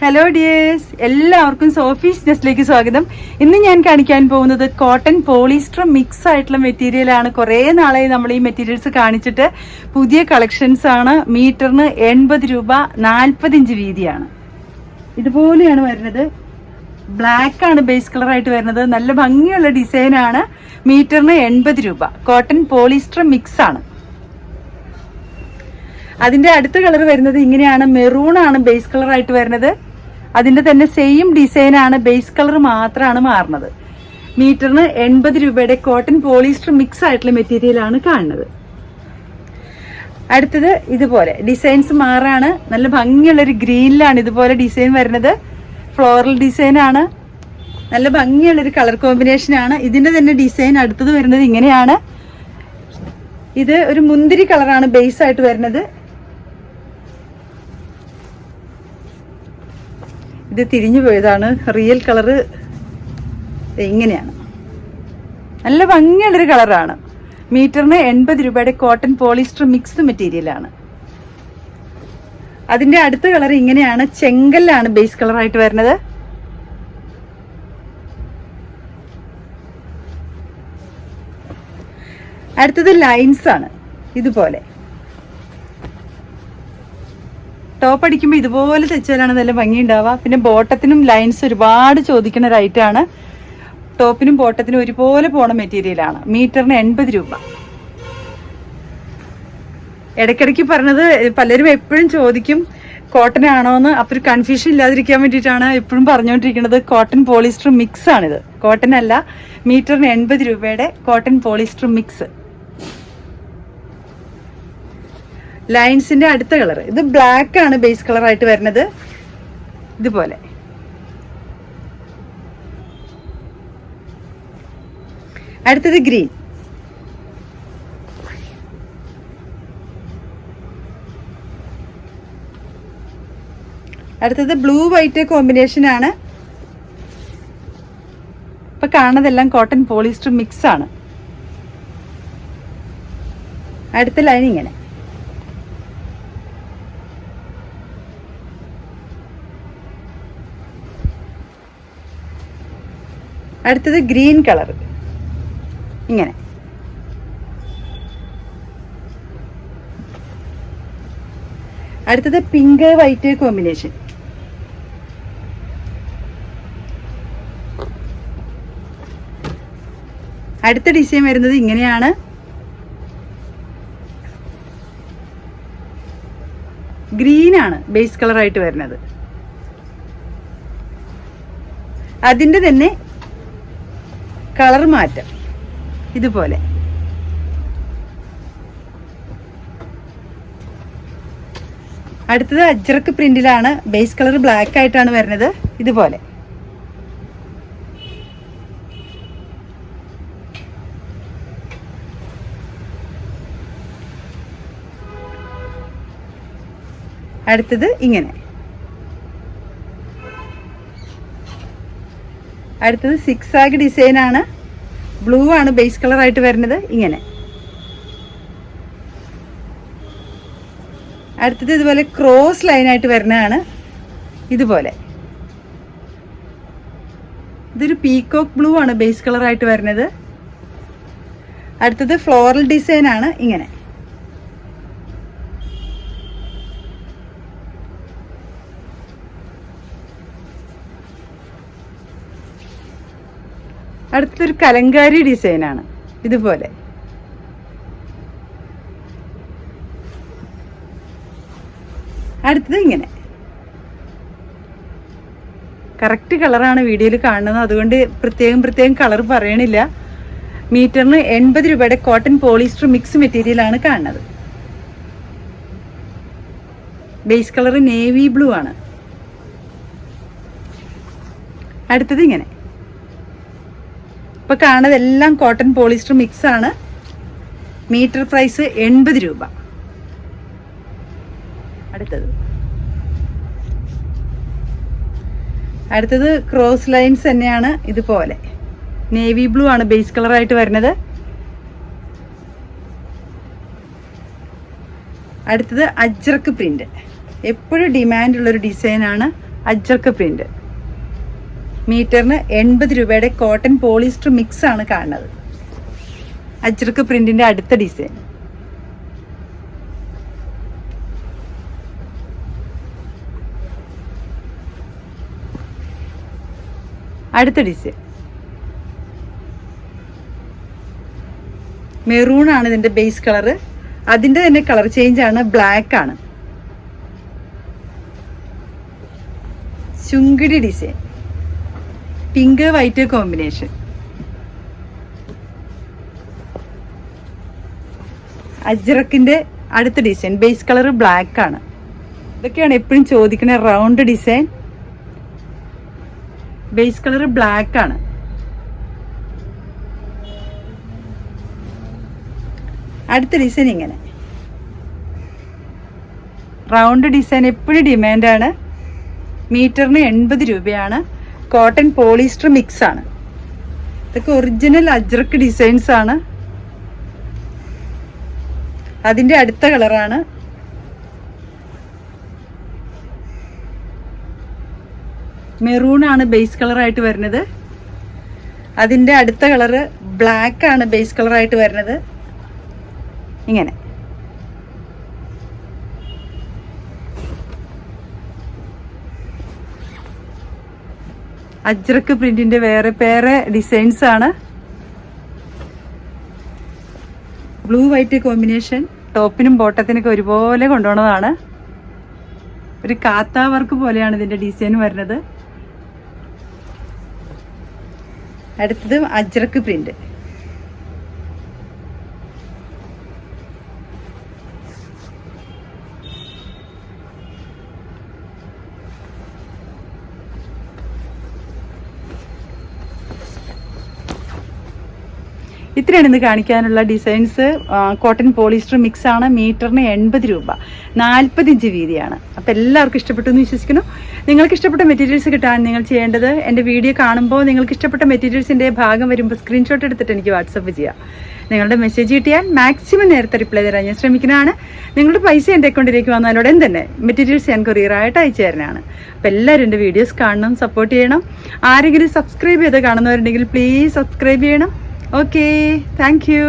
Hello dears, എല്ലാവർക്കും Sophie's നെസ്റ്റിലേക്ക് സ്വാഗതം. ഇന്ന് ഞാൻ കാണിക്കാൻ പോകുന്നത് കോട്ടൺ പോളിസ്റ്റർ മിക്സ് ആയിട്ടുള്ള മെറ്റീരിയലാണ്. കുറേ നാളായി നമ്മൾ ഈ മെറ്റീരിയൽസ് കാണിച്ചിട്ട്. പുതിയ കളക്ഷൻസ് ആണ്. മീറ്ററിന് 80 രൂപ, 40 ഇഞ്ച് വീതിയാണ്. ഇതുപോലെയാണ് വരുന്നത്. ബ്ലാക്ക് ആണ് ബേസ് കളർ ആയിട്ട് വരുന്നത്. നല്ല ഭംഗിയുള്ള ഡിസൈനാണ്. മീറ്ററിന് 80 രൂപ. കോട്ടൺ പോളിസ്റ്റർ മിക്സ് ആണ്. അതിന്റെ അടുത്ത കളർ വരുന്നത് ഇങ്ങനെയാണ്. മെറൂൺ ആണ് ബേസ് കളർ ആയിട്ട് വരുന്നത്. അതിന്റെ തന്നെ സെയിം ഡിസൈൻ ആണ്, ബേസ് കളർ മാത്രമാണ് മാറുന്നത്. മീറ്ററിന് 80 രൂപയുടെ കോട്ടൺ പോളിസ്റ്റർ മിക്സ് ആയിട്ടുള്ള മെറ്റീരിയൽ ആണ് കാണുന്നത്. അടുത്തത് ഇതുപോലെ ഡിസൈൻസ് മാറാണ്. നല്ല ഭംഗിയുള്ളൊരു ഗ്രീനിലാണ് ഇതുപോലെ ഡിസൈൻ വരുന്നത്. ഫ്ലോറൽ ഡിസൈൻ ആണ്. നല്ല ഭംഗിയുള്ളൊരു കളർ കോമ്പിനേഷൻ ആണ്. ഇതിന്റെ തന്നെ ഡിസൈൻ അടുത്തത് വരുന്നത് ഇങ്ങനെയാണ്. ഇത് ഒരു മുന്തിരി കളറാണ് ബേസ് ആയിട്ട് വരുന്നത്. ഇത് തിരിഞ്ഞു പോയതാണ്. റിയൽ കളറ് ഇങ്ങനെയാണ്. നല്ല ഭംഗിയുള്ളൊരു കളറാണ്. മീറ്ററിന് 80 രൂപയുടെ കോട്ടൺ പോളിസ്റ്റർ മിക്സ് മെറ്റീരിയലാണ്. അതിന്റെ അടുത്ത കളർ ഇങ്ങനെയാണ്. ചെങ്കല്ലാണ് ബേസ് കളറായിട്ട് വരുന്നത്. അടുത്തത് ലൈൻസ് ആണ്. ഇതുപോലെ ടോപ്പ് അടിക്കുമ്പോൾ ഇതുപോലെ തെച്ചാലാണ് നല്ല ഭംഗി ഉണ്ടാവുക. പിന്നെ ബോട്ടത്തിനും ലൈൻസ് ഒരുപാട് ചോദിക്കുന്ന ഒരു ഐറ്റമാണ്. ടോപ്പിനും ബോട്ടത്തിനും ഒരുപോലെ പോണ മെറ്റീരിയലാണ്. മീറ്ററിന് 80 രൂപ. ഇടയ്ക്കിടയ്ക്ക് പറഞ്ഞത് പലരും എപ്പോഴും ചോദിക്കും കോട്ടൺ ആണോന്ന്. അപ്പോൾ ഒരു കൺഫ്യൂഷൻ ഇല്ലാതിരിക്കാൻ വേണ്ടിയിട്ടാണ് എപ്പോഴും പറഞ്ഞുകൊണ്ടിരിക്കുന്നത്. കോട്ടൺ പോളിസ്റ്റർ മിക്സ് ആണിത്, കോട്ടൺ അല്ല. മീറ്ററിന് 80 രൂപയുടെ കോട്ടൺ പോളിസ്റ്റർ മിക്സ്. ലൈൻസിന്റെ അടുത്ത കളർ ഇത് ബ്ലാക്ക് ആണ് ബേസ് കളർ ആയിട്ട് വരുന്നത്. ഇതുപോലെ അടുത്തത് ഗ്രീൻ. അടുത്തത് ബ്ലൂ വൈറ്റ് കോമ്പിനേഷൻ ആണ്. ഇപ്പൊ കാണുന്നതെല്ലാം കോട്ടൺ പോളിസ്റ്റർ മിക്സ് ആണ്. അടുത്ത ലൈൻ ഇങ്ങനെ. അടുത്തത് ഗ്രീൻ കളർ ഇങ്ങനെ. അടുത്തത് പിങ്ക് വൈറ്റ് കോമ്പിനേഷൻ. അടുത്ത ഡിസൈൻ വരുന്നത് ഇങ്ങനെയാണ്. ഗ്രീൻ ആണ് ബേസ് കളർ ആയിട്ട് വരുന്നത്. അതിന്റെ തന്നെ കളർ മാറ്റം ഇതുപോലെ. അടുത്തത് അജ്രക്ക് പ്രിന്റിലാണ്. ബേസ് കളർ ബ്ലാക്ക് ആയിട്ടാണ് വരുന്നത്. ഇതുപോലെ അടുത്തത് ഇങ്ങനെ. അടുത്തത് സിക്സാഗ് ഡിസൈൻ ആണ്. ബ്ലൂ ആണ് ബേസ് കളർ ആയിട്ട് വരുന്നത്. ഇങ്ങനെ. അടുത്തത് ഇതുപോലെ ക്രോസ് ലൈൻ ആയിട്ട് വരുന്നതാണ്. ഇതുപോലെ ഇതൊരു പീകോക്ക് ബ്ലൂ ആണ് ബേസ് കളർ ആയിട്ട് വരുന്നത്. അടുത്തത് ഫ്ലോറൽ ഡിസൈൻ ആണ്. ഇങ്ങനെ. അടുത്തൊരു കലങ്കാരി ഡിസൈനാണ്. ഇതുപോലെ അടുത്തത് ഇങ്ങനെ. കറക്റ്റ് കളറാണ് വീഡിയോയിൽ കാണുന്നത്, അതുകൊണ്ട് പ്രത്യേകം കളർ പറയണില്ല. മീറ്ററിന് 80 രൂപയുടെ കോട്ടൺ പോളിസ്റ്റർ മിക്സ് മെറ്റീരിയലാണ് കാണുന്നത്. ബേസ് കളർ നേവി ബ്ലൂ ആണ്. അടുത്തത് ഇങ്ങനെ. ഇപ്പൊ കാണുന്നതെല്ലാം കോട്ടൺ പോളിസ്റ്റർ മിക്സ് ആണ്. മീറ്റർ പ്രൈസ് 80 രൂപ. അടുത്തത് ക്രോസ് ലൈൻസ് തന്നെയാണ്. ഇതുപോലെ നേവി ബ്ലൂ ആണ് ബേസ് കളർ ആയിട്ട് വരുന്നത്. അടുത്തത് അജ്രക്ക് പ്രിന്റ്. എപ്പോഴും ഡിമാൻഡുള്ളൊരു ഡിസൈനാണ് അജ്രക്ക് പ്രിന്റ്. മീറ്ററിന് 80 രൂപയുടെ കോട്ടൺ പോളിസ്റ്റർ മിക്സ് ആണ് കാണുന്നത്. അജ്രക്ക് പ്രിന്റിന്റെ അടുത്ത ഡിസൈൻ. അടുത്ത ഡിസൈൻ മെറൂൺ ആണ് ഇതിന്റെ ബേസ് കളർ. അതിന്റെ തന്നെ കളർ ചേഞ്ച് ആണ്, ബ്ലാക്ക് ആണ്. Chungidi design, pink white combination. അജ്രക്കിന്റെ അടുത്ത ഡിസൈൻ ബേസ് കളർ ബ്ലാക്ക് ആണ്. ഇതൊക്കെയാണ് എപ്പോഴും ചോദിക്കുന്ന round design. Base colour black ആണ്. അടുത്ത ഡിസൈൻ ഇങ്ങനെ റൗണ്ട് ഡിസൈൻ എപ്പോഴും ഡിമാൻഡാണ്. മീറ്ററിന് 80 രൂപയാണ്. കോട്ടൺ പോളിസ്റ്റർ മിക്സ് ആണ്. ഇതൊക്കെ ഒറിജിനൽ അജ്രക്ക് ഡിസൈൻസ് ആണ്. അതിന്റെ അടുത്ത കളറാണ് മെറൂൺ ആണ് ബേസ് കളറായിട്ട് വരുന്നത്. അതിന്റെ അടുത്ത കളറ് ബ്ലാക്ക് ആണ് ബേസ് കളറായിട്ട് വരുന്നത്. ഇങ്ങനെ അജ്രക്ക് പ്രിന്റിന്റെ വേറെ വേറെ ഡിസൈൻസ് ആണ്. Blue white combination. ടോപ്പിനും ബോട്ടത്തിനൊക്കെ ഒരുപോലെ കൊണ്ടുപോകുന്നതാണ്. ഒരു കാത്താ വർക്ക് പോലെയാണ് ഇതിന്റെ ഡിസൈൻ വരുന്നത്. അടുത്തത് അജ്രക്ക് പ്രിന്റ്. ഇത്രയാണ് ഇന്ന് കാണിക്കാനുള്ള ഡിസൈൻസ്. കോട്ടൺ പോളിസ്റ്റർ മിക്സ് ആണ്. മീറ്ററിന് 80 രൂപ, 40 ഇഞ്ച് വീതിയാണ്. അപ്പം എല്ലാവർക്കും ഇഷ്ടപ്പെട്ടു എന്ന് വിശ്വസിക്കുന്നു. നിങ്ങൾക്ക് ഇഷ്ടപ്പെട്ട മെറ്റീരിയൽസ് കിട്ടാൻ നിങ്ങൾ ചെയ്യേണ്ടത്, എൻ്റെ വീഡിയോ കാണുമ്പോൾ നിങ്ങൾക്ക് ഇഷ്ടപ്പെട്ട മെറ്റീരിയൽസിൻ്റെ ഭാഗം വരുമ്പോൾ സ്ക്രീൻഷോട്ട് എടുത്തിട്ട് എനിക്ക് വാട്സപ്പ് ചെയ്യാം. നിങ്ങളുടെ മെസ്സേജ് കിട്ടിയാൽ മാക്സിമം നേരത്തെ റിപ്ലൈ തരാൻ ഞാൻ ശ്രമിക്കുന്നതാണ്. നിങ്ങളുടെ പൈസ എൻ്റെ അക്കൗണ്ടിലേക്ക് വന്നാൽ ഉടൻ തന്നെ മെറ്റീരിയൽസ് ഞാൻ കൊറിയറായിട്ട് അയച്ചു തരുന്നതാണ്. അപ്പോൾ എല്ലാവരും എൻ്റെ വീഡിയോസ് കാണണം, സപ്പോർട്ട് ചെയ്യണം. ആരെങ്കിലും സബ്സ്ക്രൈബ് ചെയ്ത് കാണുന്നവരുണ്ടെങ്കിൽ പ്ലീസ് സബ്സ്ക്രൈബ് ചെയ്യണം. Okay, thank you.